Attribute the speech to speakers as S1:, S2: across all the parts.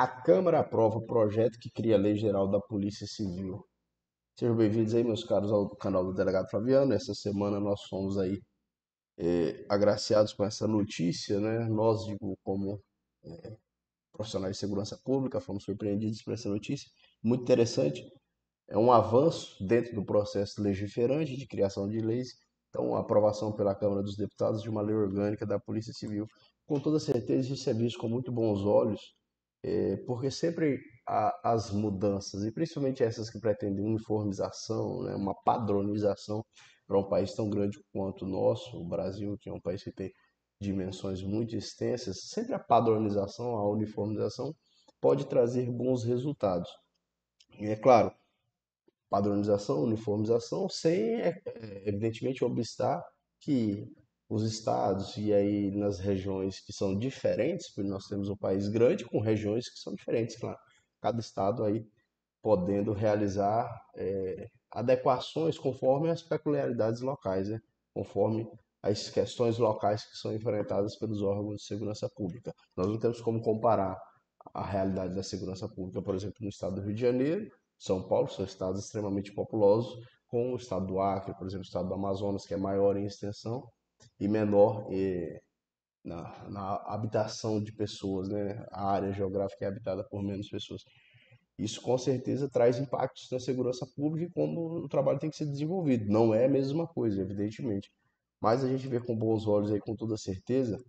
S1: A Câmara aprova o projeto que cria a Lei Geral da Polícia Civil. Sejam bem-vindos aí, meus caros, ao canal do Delegado Flaviano. Essa semana nós fomos aí agraciados com essa notícia, né? Nós, digo, como profissionais de segurança pública, fomos surpreendidos por essa notícia. Muito interessante. É um avanço dentro do processo legiferante de criação de leis. Então, a aprovação pela Câmara dos Deputados de uma lei orgânica da Polícia Civil. Com toda certeza, isso é visto com muito bons olhos, porque sempre as mudanças, e principalmente essas que pretendem uniformização, né, uma padronização para um país tão grande quanto o nosso, o Brasil, que é um país que tem dimensões muito extensas, sempre a padronização, a uniformização pode trazer bons resultados. E é claro, padronização, uniformização, sem, evidentemente, obstar que os estados e aí nas regiões que são diferentes, porque nós temos um país grande com regiões que são diferentes, claro. Cada estado aí podendo realizar adequações conforme as peculiaridades locais, né? Conforme as questões locais que são enfrentadas pelos órgãos de segurança pública. Nós não temos como comparar a realidade da segurança pública, por exemplo, no estado do Rio de Janeiro, São Paulo, são estados extremamente populosos, com o estado do Acre, por exemplo, o estado do Amazonas, que é maior em extensão e menor na habitação de pessoas, né? A área geográfica é habitada por menos pessoas. Isso com certeza traz impactos na segurança pública e como o trabalho tem que ser desenvolvido. Não é a mesma coisa, evidentemente. Mas a gente vê com bons olhos aí, com toda certeza.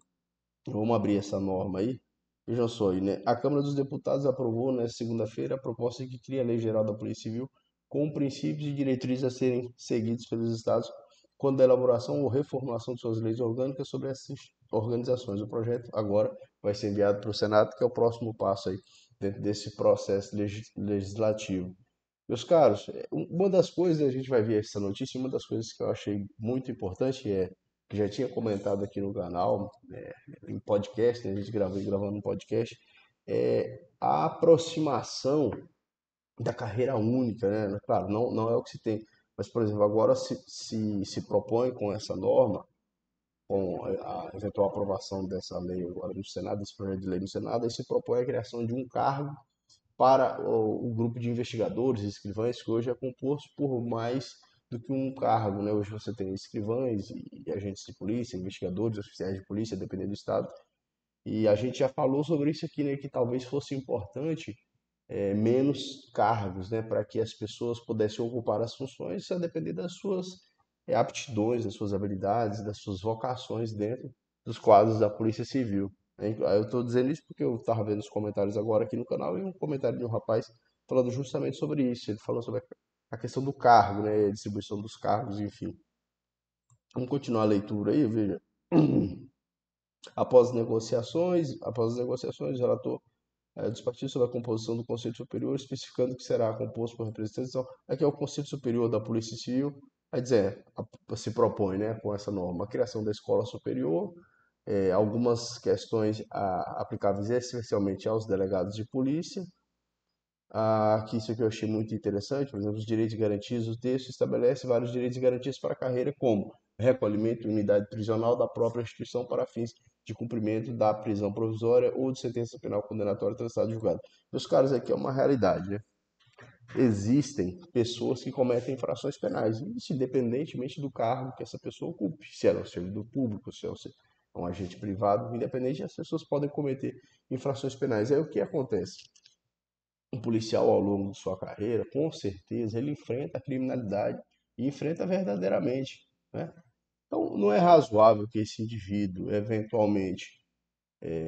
S1: Vamos abrir essa norma aí. Vejam só aí, né? A Câmara dos Deputados aprovou nesta segunda-feira a proposta que cria a Lei Geral da Polícia Civil com princípios e diretrizes a serem seguidos pelos estados quando a elaboração ou reformulação de suas leis orgânicas sobre essas organizações. O projeto agora vai ser enviado para o Senado, que é o próximo passo aí dentro desse processo legislativo. Meus caros, uma das coisas, a gente vai ver essa notícia, uma das coisas que eu achei muito importante que já tinha comentado aqui no canal, em podcast, né, a gente gravando um podcast, é a aproximação da carreira única, né? Claro, não é o que se tem, mas, por exemplo, agora se propõe com essa norma, com a eventual aprovação dessa lei agora no Senado, desse projeto de lei no Senado, aí se propõe a criação de um cargo para o grupo de investigadores, escrivães, que hoje é composto por mais do que um cargo, né? Hoje você tem escrivães e agentes de polícia, investigadores, oficiais de polícia, dependendo do estado. E a gente já falou sobre isso aqui, né? Que talvez fosse importante menos cargos, né? Para que as pessoas pudessem ocupar as funções a depender das suas aptidões, das suas habilidades, das suas vocações dentro dos quadros da Polícia Civil. Eu estou dizendo isso porque eu estava vendo os comentários agora aqui no canal e um comentário de um rapaz falando justamente sobre isso. Ele falou sobre a questão do cargo, né, a distribuição dos cargos, enfim. Vamos continuar a leitura aí, veja. Após as negociações, o relator discutiu sobre a composição do Conselho Superior, especificando que será composto por representantes. Então, aqui é o Conselho Superior da Polícia Civil, vai dizer, se propõe, né, com essa norma, a criação da Escola Superior, algumas questões aplicáveis especialmente aos delegados de polícia, que isso que eu achei muito interessante, por exemplo, os direitos e garantias, o texto estabelece vários direitos e garantias para a carreira, como recolhimento e unidade prisional da própria instituição para fins de cumprimento da prisão provisória ou de sentença penal condenatória transitada em julgado. Meus caros, aqui é uma realidade, né? Existem pessoas que cometem infrações penais, isso independentemente do cargo que essa pessoa ocupe, se ela é um servidor público, se é um agente privado, independente, as pessoas podem cometer infrações penais. Aí o que acontece? Um policial ao longo de sua carreira, com certeza, ele enfrenta a criminalidade e enfrenta verdadeiramente, né? Então, não é razoável que esse indivíduo, eventualmente,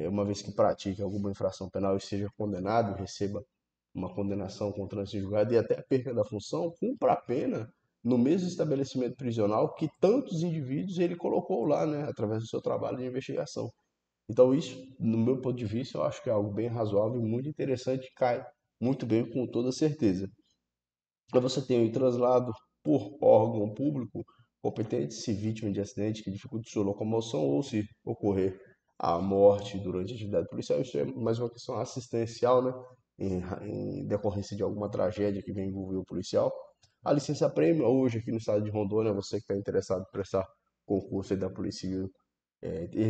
S1: uma vez que pratique alguma infração penal e seja condenado, receba uma condenação com trânsito em julgado e até a perca da função, cumpra a pena no mesmo estabelecimento prisional que tantos indivíduos ele colocou lá, né, através do seu trabalho de investigação. Então, isso, no meu ponto de vista, eu acho que é algo bem razoável e muito interessante, cai muito bem com toda certeza. Aí você tem o traslado por órgão público competente, se vítima de acidente que dificulte sua locomoção ou se ocorrer a morte durante a atividade policial. Isso é mais uma questão assistencial, né? Em decorrência de alguma tragédia que vem envolver o policial. A licença-prêmio, hoje aqui no estado de Rondônia, você que está interessado em prestar concurso aí da Polícia Civil,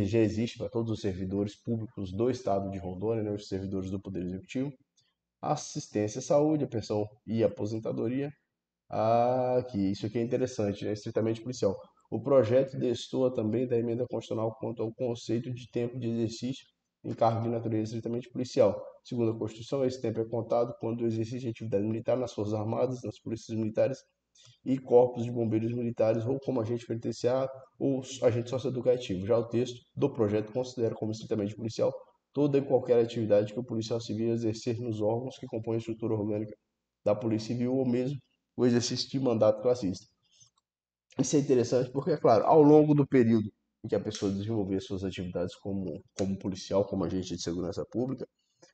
S1: já existe para todos os servidores públicos do estado de Rondônia, né, os servidores do Poder Executivo, a assistência à saúde, a pensão e a aposentadoria. Que isso aqui é interessante, né? Estritamente policial. O projeto destoa também da emenda constitucional quanto ao conceito de tempo de exercício em cargo de natureza estritamente policial. Segundo a Constituição, esse tempo é contado quando o exercício de atividade militar nas Forças Armadas, nas Polícias Militares e corpos de bombeiros militares ou como agente penitenciário ou agente socioeducativo. Já o texto do projeto considera como estritamente policial toda e qualquer atividade que o policial civil exercer nos órgãos que compõem a estrutura orgânica da Polícia Civil ou mesmo o exercício de mandato classista. Isso é interessante porque, é claro, ao longo do período em que a pessoa desenvolver suas atividades como policial, como agente de segurança pública,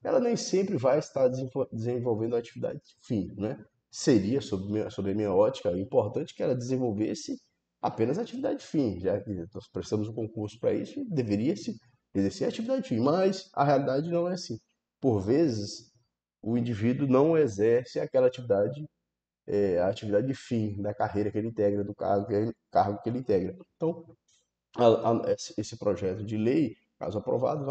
S1: ela nem sempre vai estar desenvolvendo a atividade fim, né? Seria, sob a minha ótica, importante que ela desenvolvesse apenas a atividade fim, já que nós prestamos um concurso para isso e deveria-se exercer a atividade fim, mas a realidade não é assim. Por vezes, o indivíduo não exerce aquela atividade a atividade de fim da carreira que ele integra, do cargo que ele integra. Então, esse projeto de lei, caso aprovado,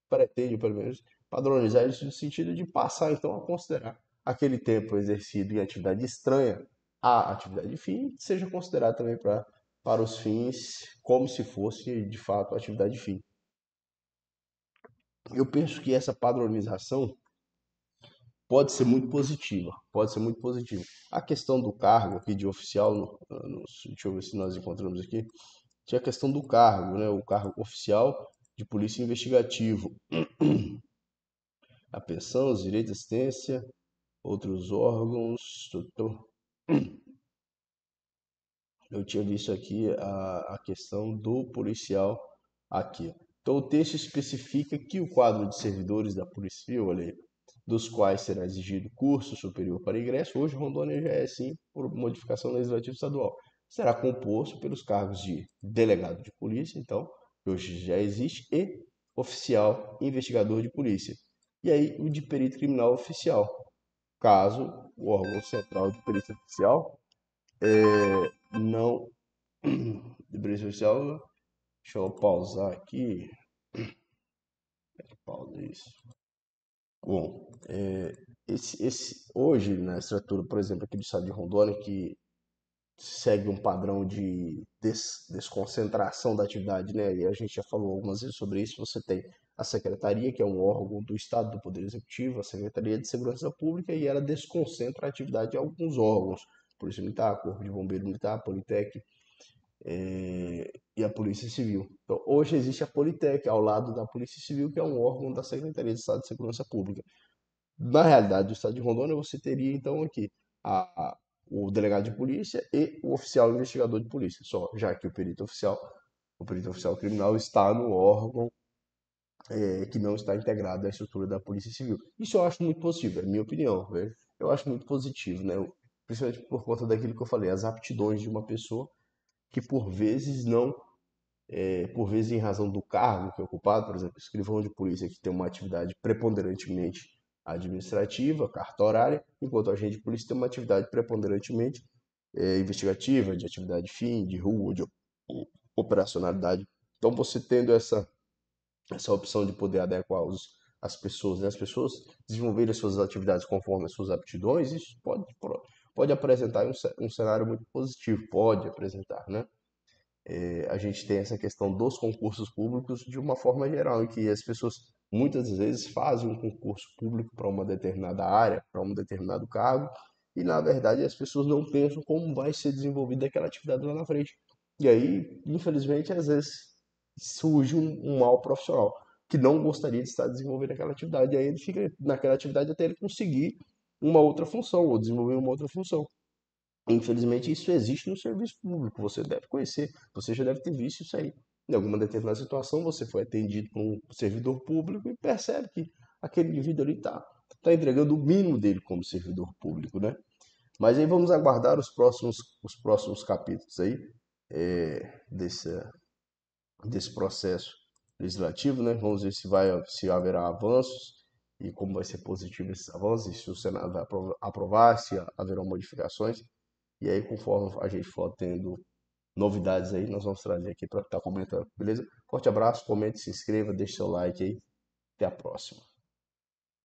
S1: pretende, pelo menos, padronizar isso no sentido de passar, então, a considerar aquele tempo exercido em atividade estranha à atividade fim, seja considerado também para os fins como se fosse, de fato, a atividade fim. Eu penso que essa padronização pode ser muito positiva, pode ser muito positiva. A questão do cargo aqui de oficial, deixa eu ver se nós encontramos aqui, tinha a questão do cargo, né? O cargo oficial de polícia investigativo, a pensão, os direitos de assistência, outros órgãos. Eu tinha visto aqui a questão do policial aqui. Então, o texto especifica que o quadro de servidores da Polícia Civil, olha aí, dos quais será exigido curso superior para ingresso, hoje Rondônia já é assim por modificação legislativa estadual, será composto pelos cargos de delegado de polícia, então, que hoje já existe, e oficial investigador de polícia. E aí o de perito criminal oficial, caso o órgão central de perícia oficial não de polícia oficial, deixa eu pausar aqui, pausa isso. Bom, hoje, na estrutura, por exemplo, aqui do estado de Rondônia, que segue um padrão de desconcentração da atividade, né? E a gente já falou algumas vezes sobre isso. Você tem a Secretaria, que é um órgão do Estado do Poder Executivo, a Secretaria de Segurança Pública, e ela desconcentra a atividade de alguns órgãos, Polícia Militar, Corpo de Bombeiro Militar, Politec, e a Polícia Civil. Então, hoje existe a Politec ao lado da Polícia Civil, que é um órgão da Secretaria de Estado de Segurança Pública. Na realidade, do estado de Rondônia, você teria então aqui a, o delegado de polícia e o oficial investigador de polícia, só, já que o perito oficial criminal está no órgão que não está integrado à estrutura da Polícia Civil. Isso eu acho muito positivo, é minha opinião, velho. Eu acho muito positivo, né? Principalmente por conta daquilo que eu falei, as aptidões de uma pessoa que por vezes não, por vezes em razão do cargo que é ocupado, por exemplo, escrivão de polícia que tem uma atividade preponderantemente administrativa, carta horária, enquanto o agente de polícia tem uma atividade preponderantemente investigativa, de atividade fim, de rua, de operacionalidade. Então, você tendo essa opção de poder adequar as pessoas, né? As pessoas desenvolverem as suas atividades conforme as suas aptidões, isso pode apresentar um cenário muito positivo, pode apresentar, né? A gente tem essa questão dos concursos públicos de uma forma geral, em que as pessoas muitas vezes fazem um concurso público para uma determinada área, para um determinado cargo, e na verdade as pessoas não pensam como vai ser desenvolvida aquela atividade lá na frente. E aí, infelizmente, às vezes surge um mau profissional que não gostaria de estar desenvolvendo aquela atividade, e aí ele fica naquela atividade até ele conseguir uma outra função ou desenvolver uma outra função. Infelizmente, isso existe no serviço público. Você deve conhecer, você já deve ter visto isso aí. Em alguma determinada situação, você foi atendido por um servidor público e percebe que aquele indivíduo ali tá entregando o mínimo dele como servidor público, né? Mas aí vamos aguardar os próximos capítulos aí desse, desse processo legislativo, né? Vamos ver se haverá avanços e como vai ser positivo esses avanços, se o Senado vai aprovar, se haverão modificações. E aí, conforme a gente for tendo novidades aí, nós vamos trazer aqui para estar comentando, beleza? Forte abraço, comente, se inscreva, deixe seu like aí. Até a próxima.